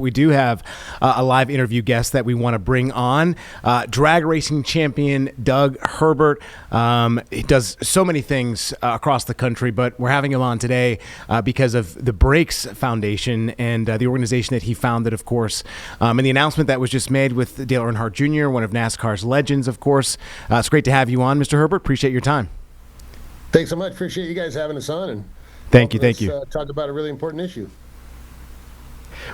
We do have a live interview guest that we want to bring on, drag racing champion Doug Herbert. He does so many things across the country, but we're having him on today because of the B.R.A.K.E.S Foundation and the organization that he founded, of course, and the announcement that was just made with Dale Earnhardt Jr., one of NASCAR's legends, of course. It's great to have you on, Mr. Herbert. Appreciate your time. Thanks so much. Appreciate you guys having us on. And thank you. Talk about a really important issue.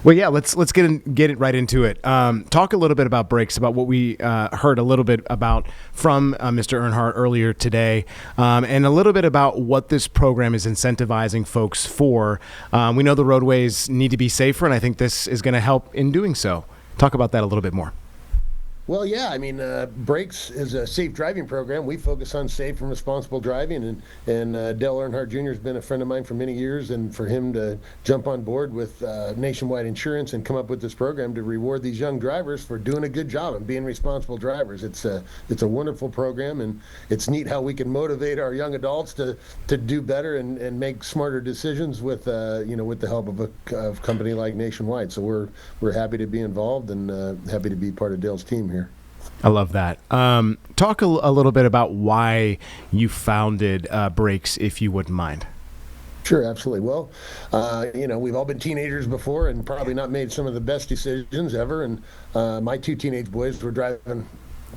Well, yeah, let's get it right into it. Talk a little bit about B.R.A.K.E.S, about what we heard a little bit about from Mr. Earnhardt earlier today, and a little bit about what this program is incentivizing folks for. We know the roadways need to be safer, and I think this is going to help in doing so. Talk about that a little bit more. Well, yeah, I mean, B.R.A.K.E.S is a safe driving program. We focus on safe and responsible driving, and Dale Earnhardt Jr. has been a friend of mine for many years, and for him to jump on board with Nationwide Insurance and come up with this program to reward these young drivers for doing a good job and being responsible drivers. It's a wonderful program, and it's neat how we can motivate our young adults to do better and make smarter decisions with with the help of a company like Nationwide. So we're happy to be involved and happy to be part of Dale's team here. I love that. Talk a little bit about why you founded B.R.A.K.E.S, if you wouldn't mind. Sure, absolutely. Well, we've all been teenagers before and probably not made some of the best decisions ever. And my two teenage boys were driving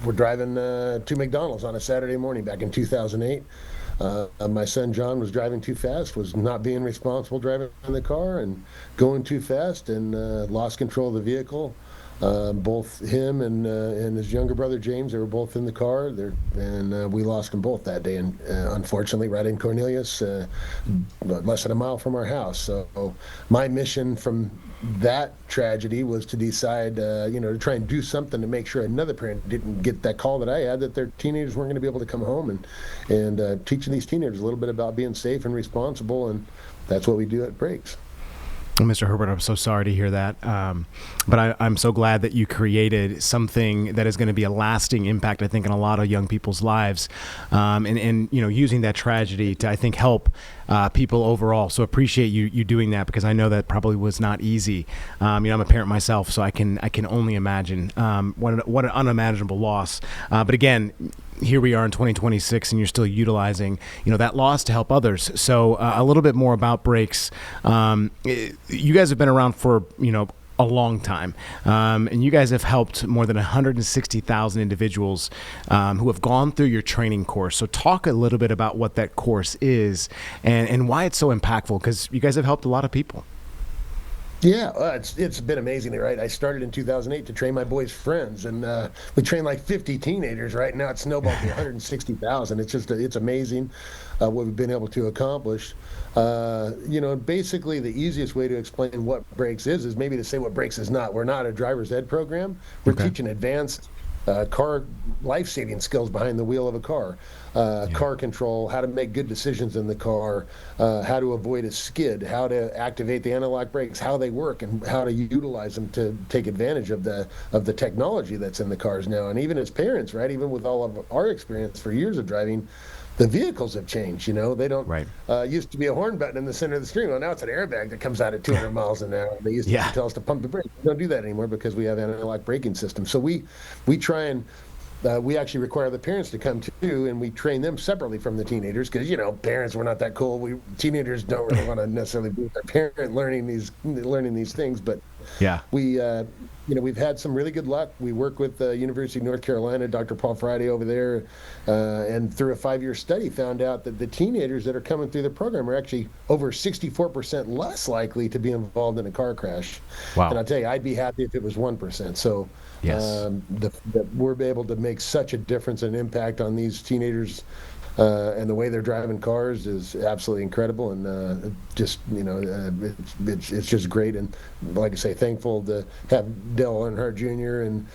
to McDonald's on a Saturday morning back in 2008. My son John was driving too fast, was not being responsible driving in the car and going too fast, and lost control of the vehicle. Both him and his younger brother James, they were both in the car, and we lost them both that day. And unfortunately, right in Cornelius, less than a mile from our house. So my mission from that tragedy was to decide, to try and do something to make sure another parent didn't get that call that I had, that their teenagers weren't going to be able to come home, and teaching these teenagers a little bit about being safe and responsible, and that's what we do at B.R.A.K.E.S. Mr. Herbert, I'm so sorry to hear that, but I'm so glad that you created something that is going to be a lasting impact, I think, in a lot of young people's lives, and using that tragedy to, I think, help people overall. So appreciate you doing that, because I know that probably was not easy. I'm a parent myself, so I can only imagine what an unimaginable loss. But again, here we are in 2026, and you're still utilizing that loss to help others. So a little bit more about B.R.A.K.E.S. You guys have been around for a long time, and you guys have helped more than 160,000 individuals who have gone through your training course. So talk a little bit about what that course is and why it's so impactful, because you guys have helped a lot of people. Yeah, it's been amazing, right? I started in 2008 to train my boys' friends, and we trained like 50 teenagers. Right now, it's snowballed to 160,000. It's amazing what we've been able to accomplish. Basically, the easiest way to explain what B.R.A.K.E.S is maybe to say what B.R.A.K.E.S is not. We're not a driver's ed program. We're teaching advanced car life-saving skills behind the wheel of a car, car control, how to make good decisions in the car, how to avoid a skid, how to activate the anti-lock brakes, how they work, and how to utilize them to take advantage of the technology that's in the cars now. And even as parents, right, even with all of our experience for years of driving, the vehicles have changed. They don't used to be a horn button in the center of the steering wheel. Now it's an airbag that comes out at 200 miles an hour. They used to tell us to pump the brakes. We don't do that anymore because we have anti-lock braking systems. So we try and we actually require the parents to come too, and we train them separately from the teenagers, because parents, we're not that cool. Teenagers don't really want to necessarily be with their parent learning these things, but we've had some really good luck. We work with the University of North Carolina, Dr. Paul Friday over there, and through a 5-year study found out that the teenagers that are coming through the program are actually over 64% less likely to be involved in a car crash. Wow. And I'll tell you, I'd be happy if it was 1%. So yes, we're able to make such a difference and impact on these teenagers, and the way they're driving cars is absolutely incredible, and it's just great. And like I say, thankful to have Dale Earnhardt Jr. and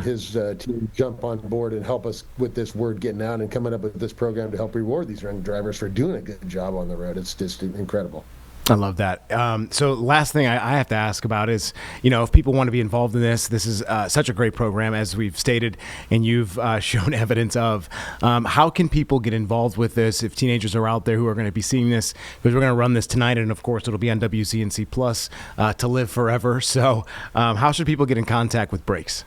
his team jump on board and help us with this word getting out and coming up with this program to help reward these young drivers for doing a good job on the road. It's just incredible. I love that. So last thing I have to ask about is, if people want to be involved in this is such a great program, as we've stated, and you've shown evidence of. How can people get involved with this if teenagers are out there who are going to be seeing this? Because we're going to run this tonight, and of course it'll be on WCNC Plus to live forever. So how should people get in contact with B.R.A.K.E.S?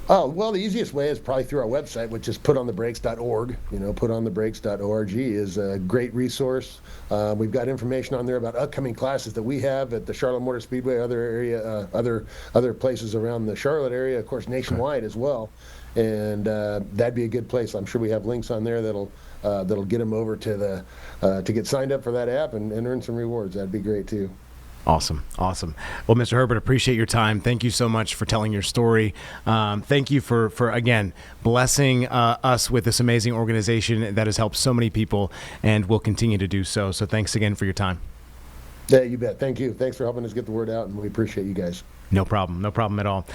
Oh, well, the easiest way is probably through our website, which is putonthebrakes.org. Putonthebrakes.org is a great resource. We've got information on there about upcoming classes that we have at the Charlotte Motor Speedway, other places around the Charlotte area, of course, nationwide as well. And that'd be a good place. I'm sure we have links on there that'll get them over to to get signed up for that app and earn some rewards. That'd be great too. Awesome. Well, Mr. Herbert, appreciate your time. Thank you so much for telling your story. Thank you for again, blessing us with this amazing organization that has helped so many people and will continue to do so. So thanks again for your time. Yeah, you bet. Thank you. Thanks for helping us get the word out, and we appreciate you guys. No problem at all.